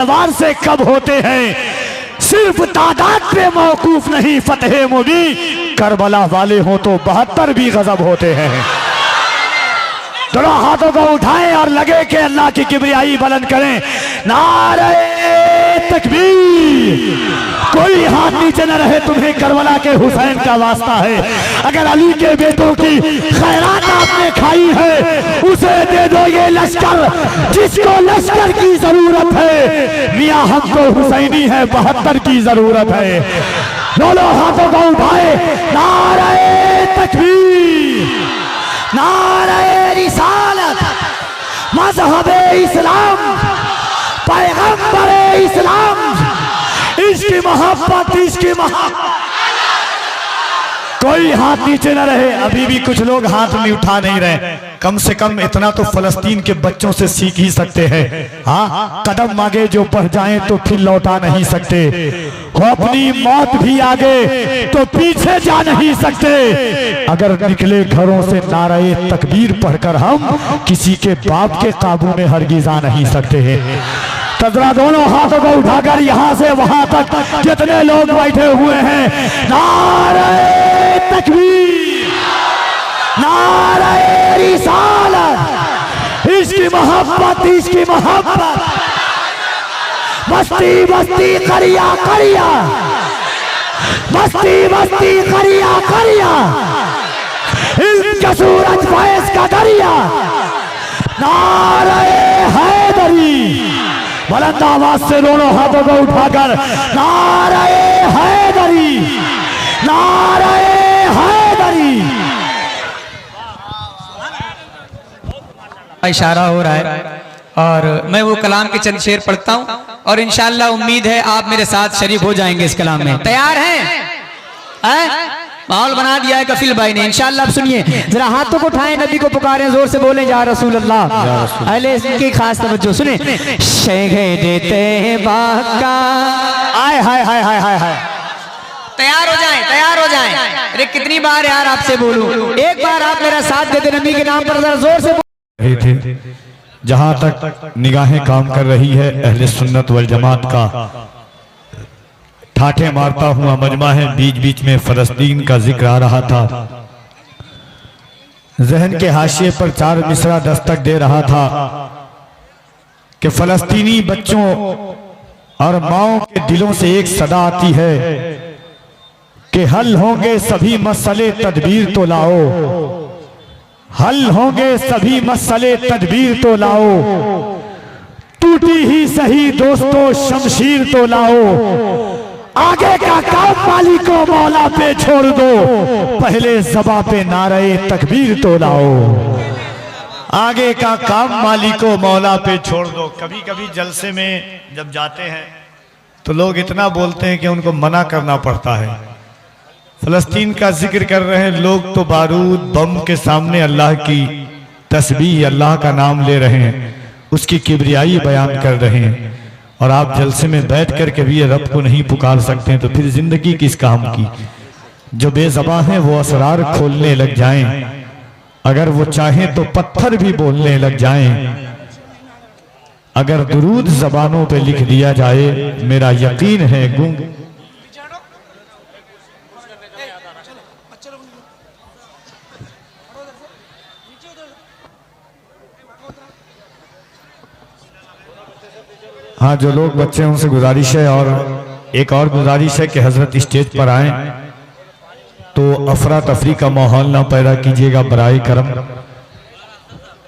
तलवार से कब होते हैं, सिर्फ तादाद पे मौकूफ नहीं फतेह मुबी, करबला वाले हो तो 72 भी गजब होते हैं। दोनों हाथों को उठाएं और लगे कि अल्लाह की किबरियाई बुलंद करें। नारे तकबीर। कोई हाथ नीचे न रहे, तुम्हें करबला के हुसैन का वास्ता है। अगर अली के बेटों की खैरात आपने खाई है, उसे दे दो ये लश्कर जिसको लश्कर की जरूरत है। मियां हमको हुसैनी है, 72 की जरूरत है। दोनों हाथों को उठाए, नारे तकबीर, नारे रिसालत, मज़हबे इस्लाम, पैगंबरे इस्लाम, इसकी मोहब्बत, इसकी मोहब्बत। कोई हाथ नीचे न रहे। अभी भी कुछ लोग हाथ में उठा नहीं रहे। कम से कम इतना तो फलस्तीन के बच्चों से सीख ही सकते हैं। हाँ, कदम आगे जो बढ़ जाएं तो फिर लौटा नहीं सकते। वो अपनी मौत भी आगे तो पीछे जा नहीं सकते। अगर निकले घरों से नारे तकबीर पढ़कर हम किसी के बाप के काबू में हरगिज आ नहीं सकते हैं। तजरा दोनों हाथों को उठाकर यहां से वहां तक जितने लोग बैठे हुए हैं, नारे तकबीर, नारे रिसालत, इसकी मोहब्बत, इसकी मोहब्बत। बस्ती बस्ती करिया करिया, बस्ती बस्ती करिया करिया, इनका सूरज फैज का दरिया। नारे हैदरी, बुलंद आवाज से दोनों हाथों को उठाकर नारे हैदरी, नारे हैदरी। इशारा हो रहा है और मैं वो कलाम के चंद शेर पढ़ता हूं और इंशाअल्लाह उम्मीद है आप मेरे साथ शरीफ हो जाएंगे इस कलाम में। तैयार हैं? माहौल बना दिया है कफिल भाई ने। इंशाअल्लाह आप सुनिए, जरा हाथों को उठाएं, नबी को पुकारें, जोर से बोलें या रसूल अल्लाह। अहले की खास तवज्जो सुने। शेखे देते हैं बाका, आय हाय हाय हाय हाय हाय। तैयार हो जाएं, तैयार हो जाएं। अरे कितनी बार यार आपसे बोलूं, एक बार आप मेरा साथ दे दें नबी के नाम पर, जरा जोर से रहे थे। जहां तक निगाहें काम कर रही है, अहले सुन्नत वल जमात का ठाठे मारता हुआ मजमा है। बीच बीच में फलस्तीन का जिक्र आ रहा था। जहन के हाशिए पर 4 मिसरा दस्तक दे रहा था कि फलस्तीनी बच्चों और माओं के दिलों से एक सदा आती है कि हल होंगे सभी मसले तदबीर तो लाओ, हल होंगे सभी मसले तदबीर तो लाओ, टूटी ही सही दोस्तों शमशीर तो लाओ। आगे का काम मालिको मौला पे छोड़ दो, पहले ज़बां पे नारे तकबीर तो लाओ। आगे का काम मालिको मौला पे छोड़ दो। कभी कभी जलसे में जब जाते हैं तो लोग इतना बोलते हैं कि उनको मना करना पड़ता है। फलस्तीन का जिक्र कर रहे हैं लोग तो बारूद बम के सामने अल्लाह की तस्बीह, अल्लाह का नाम ले रहे हैं, उसकी किबरियाई बयान कर रहे हैं। और आप जलसे में बैठ कर के भी रब को नहीं पुकार सकते हैं तो फिर जिंदगी किस काम की। जो बेज़बां हैं वो असरार खोलने लग जाएं, अगर वो चाहें तो पत्थर भी बोलने लग जाएं। अगर दुरूद जबानों पे लिख दिया जाए, मेरा यकीन है गूंग हाँ, जो लोग बच्चे हैं उनसे गुजारिश है, और एक और गुजारिश है कि हजरत स्टेज पर आए तो अफरा तफरी का माहौल ना पैदा कीजिएगा बराए करम,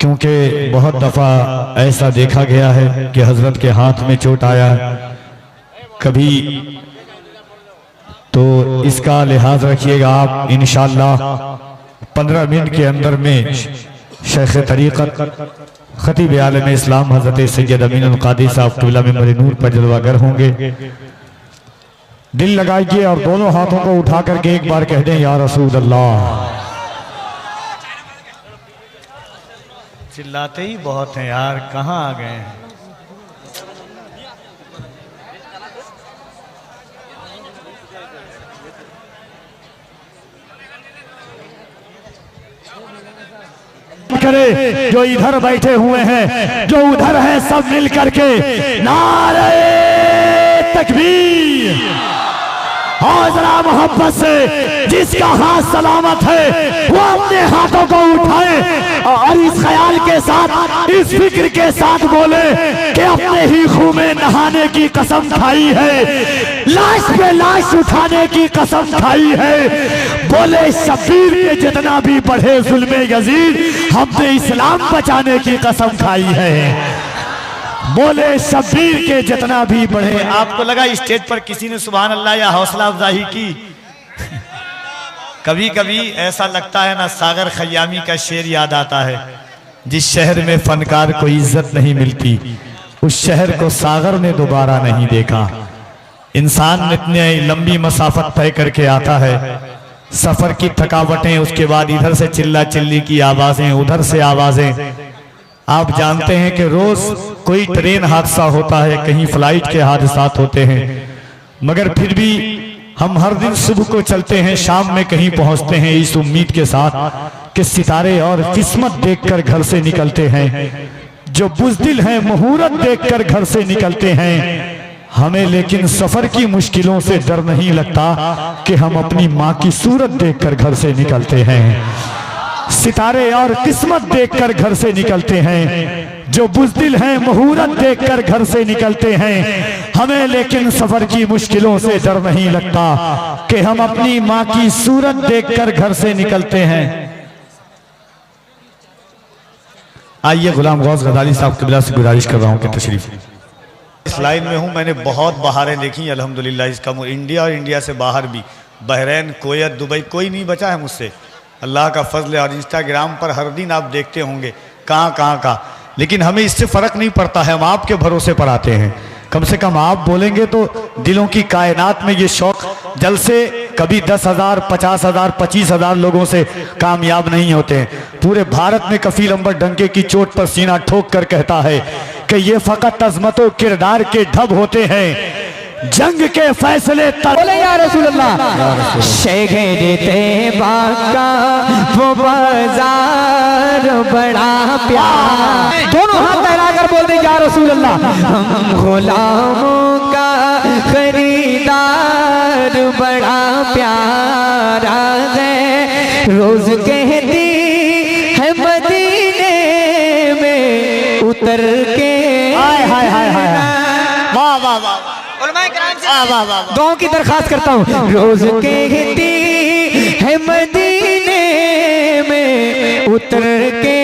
क्योंकि बहुत दफा ऐसा देखा गया है कि हजरत के हाथ में चोट आया कभी, तो इसका लिहाज रखिएगा आप। इंशाअल्लाह 15 मिनट के अंदर में शेख तरीक़त खतीब आलम इस्लाम हजरत सैयद अमीनुल कादी साहब क़िबला मिंबर नूर पर जलवागर होंगे। दिल लगाइए और दोनों हाथों को उठा करके एक बार कह दें या रसूल अल्लाह। चिल्लाते ही बहुत हैं यार, कहाँ आ गए हैं। करे, जो इधर बैठे हुए हैं, जो उधर है, सब मिल करके नारे तकबीर। और जरा मोहब्बत से जिसका हाथ सलामत है वो अपने हाथों को उठाए और इस ख्याल के साथ, इस फिक्र के साथ बोले कि अपने ही खून में नहाने की कसम खाई है, लाश पे लाश उठाने की कसम खाई है। बोले शब्बीर के जितना भी बढ़े जुल्मे यजीद, हमने इस्लाम बचाने की कसम खाई है। बोले शब्बीर के जितना भी बढ़े। आपको लगा स्टेज पर किसी ने सुभान अल्लाह या हौसला अफजाई की? कभी कभी ऐसा लगता है ना, सागर खयामी का शेर याद आता है, जिस शहर में फनकार को इज्जत नहीं मिलती उस शहर को सागर ने दोबारा नहीं देखा। इंसान इतने लंबी मसाफत तय करके आता है, सफर की थकावटें, उसके बाद इधर से चिल्ला चिल्ली की आवाजें, उधर से आवाजें। आप जानते हैं कि रोज कोई ट्रेन हादसा होता है, कहीं फ्लाइट के हादसात होते हैं, मगर फिर भी हम हर दिन सुबह को चलते हैं, शाम में कहीं पहुंचते हैं इस उम्मीद के साथ कि सितारे और किस्मत देखकर घर से निकलते हैं। जो बुज़दिल हैं मुहूर्त देखकर घर से निकलते हैं। हमें लेकिन सफर की मुश्किलों से डर नहीं लगता कि हम अपनी माँ की सूरत देखकर घर से निकलते हैं। सितारे और किस्मत देखकर घर से निकलते हैं। जो बुज़दिल हैं मुहूर्त देखकर घर से निकलते हैं। हमें लेकिन सफर की मुश्किलों से डर नहीं लगता कि हम अपनी माँ की सूरत देखकर घर से निकलते हैं। आइए गुलाम गौस गजाली साहब क़िबला से गुजारिश कर रहा हूँ कि तशरीफ। इस लाइन में हूँ, मैंने बहुत बहारें देखी अल्हम्दुलिल्लाह। इसका इंडिया और इंडिया से बाहर भी, बहरीन, कुवैत, दुबई, कोई नहीं बचा है मुझसे, अल्लाह का फजल है। और इंस्टाग्राम पर हर दिन आप देखते होंगे कहाँ का, लेकिन हमें इससे फ़र्क नहीं पड़ता है, हम आपके भरोसे पर आते हैं। कम से कम आप बोलेंगे तो दिलों की कायनात में ये शौक जलसे कभी 10,000, 50,000, 25,000 लोगों से कामयाब नहीं होते हैं। पूरे भारत में कफील अंबर डंके की चोट पर सीना ठोक कर कहता है कि ये फ़कत अज़मतो किरदार के ढब होते हैं, जंग के फैसले बोले या रसूल अल्लाह। शहर तैयबा का वो बाजार बड़ा प्यार, दोनों हाथ फैला कर बोल दे या रसूल अल्लाह। हम गुलामों का खरीदार बड़ा प्यारा है, रोज कहती है मदीने में उतर के। हाय हाय हाय हाय, वाह वाह वाह, दुआओं की दरखास्त करता हूँ। रोज कहती है मदीने में उतर के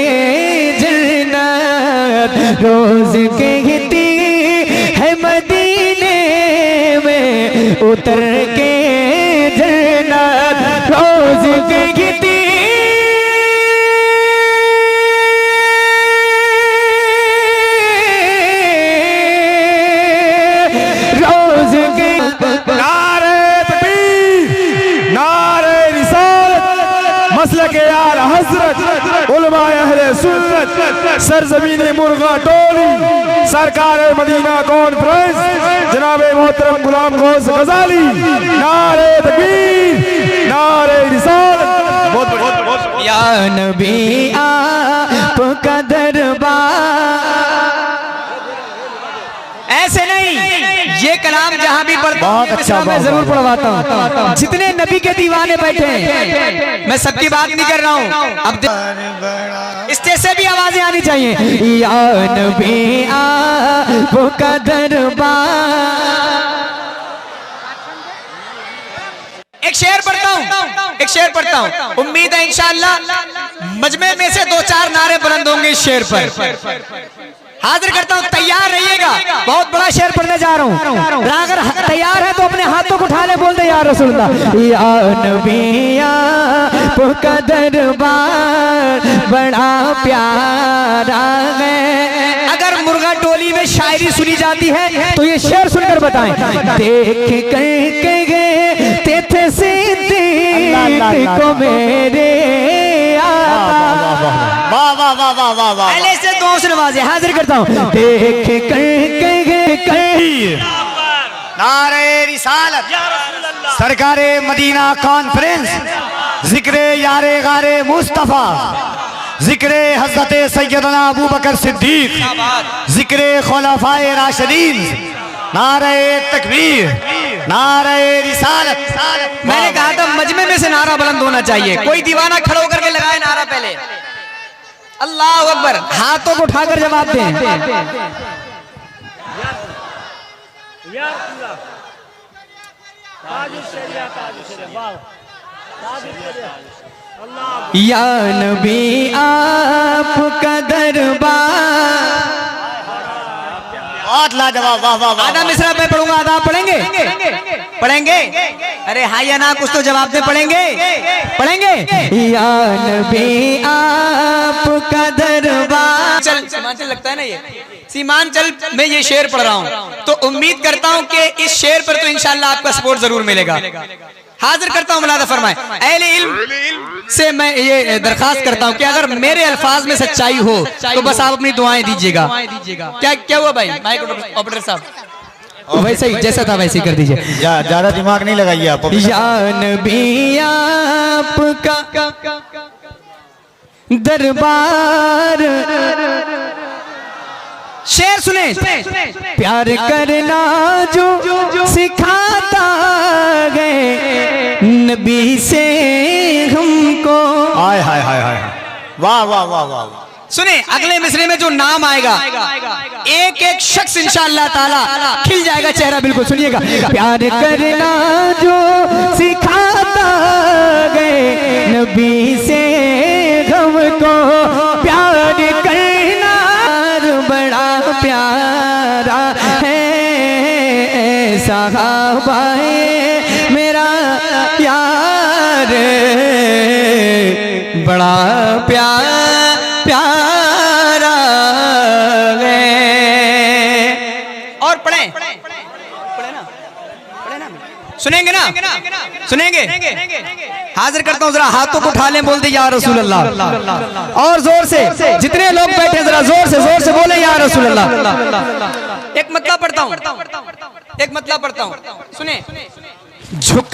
जन्नत, रोज कहती है मदीने में उतर के जन्नत, रोज कहती के यार हजरत उलमाए अहले सुन्नत सरजमीन मुर्गा टोली सरकार मदीना कॉन्फ्रेंस जनाब मोहतरम गुलाम गौस गजाली, नारे तकबीर, नारे रिसालत। बहुत या नबी आपका दरबार। ऐसे नहीं, ये कलाम जहां भी पढ़ता हूं अच्छा, मैं जरूर पढ़वाता हूं। जितने नबी के दीवाने बैठे हैं, मैं सबकी बात नहीं कर रहा हूं। अब स्टेज से भी आवाजें आनी चाहिए। या नबी आपका दरबार। एक शेर पढ़ता हूं, एक शेर पढ़ता हूं। उम्मीद है इंशाअल्लाह मजमे में से 2-4 नारे बुलंद होंगे इस शेर पर। हाजिर करता हूं, तैयार रहिएगा। बहुत बड़ा शेर पढ़ने जा रहा हूं। अगर तैयार है तो अपने हाथों को उठा ले, बोल दे या रसूलुल्लाह। या नबी आपका दरबार बड़ा प्यारा है। अगर मुर्गा टोली में शायरी सुनी जाती है तो ये शेर सुनकर बताएं। देख कर गए थे सिद्दीक को मेरे पहले से दुआओं से नवाजे। हाजिर करता हूँ। देख नारे रिसालत सरकारे मदीना कॉन्फ्रेंस जिक्रे यारे गारे मुस्तफा जिक्र हज़रत सैयदना अबू बकर सिद्दीक, जिक्र खुलफाए राशिदीन, नारे तकबीर, नारे रिसालत। मैंने कहा था मजमे में से नारा बुलंद होना चाहिए। कोई दीवाना खड़ा होकर के लगाए नारा पहले। अल्लाह अकबर। हाथों को उठाकर जवाब दें। या नबी आपका दरबार। बहुत लाजवाब, वाह वाह वाह। आधा मिसरा मैं पढ़ूंगा, आधा आप पढ़ेंगे? पढ़ेंगे? अरे हाँ या ना कुछ तो जवाब दे। पढ़ेंगे? पढ़ेंगे? या नबी आपका दरबार। चल सीमांचल लगता है ना ये सीमांचल में ये शेर पढ़ रहा हूँ, तो उम्मीद करता हूँ कि इस शेर पर तो इंशाल्लाह आपका सपोर्ट जरूर मिलेगा। हाजिर करता हूँ मुलादा फरमाए। अहले इल्म से मैं ये दरखास्त करता हूँ कि अगर मेरे अल्फाज में सच्चाई हो तो बस आप अपनी दुआएं दीजिएगा। क्या हुआ भाई माइक ऑपरेटर साहब? वैसे ही जैसा था वैसे ही कर दीजिए। ज्यादा दिमाग नहीं लगाइए आप। या नबी आपका दरबार। शेर सुने। प्यार करना जो सिखाता गए नबी से हमको। हाय हाय हाय हाय, वाह वाह वाह वाह। सुने अगले मिसरे में जो नाम आएगा एक एक शख्स इंशाअल्लाह ताला खिल जाएगा चेहरा। बिल्कुल सुनिएगा। प्यार करना जो सिखाता गए नबी से हमको। प्यार करना बड़ा प्यारा है साहबाए मेरा यार। बड़ा प्यारा है। और पढ़े ना सुनेंगे ना? सुनेंगे? हाजिर करता हूँ, जरा हाथों को उठा लें, बोल दे या रसूल अल्लाह। और जोर से जितने लोग बैठे जरा जोर से बोले या रसूल अल्लाह। एक मतलब पढ़ता हूँ, एक मतलब पढ़ता हूँ, सुने। झुक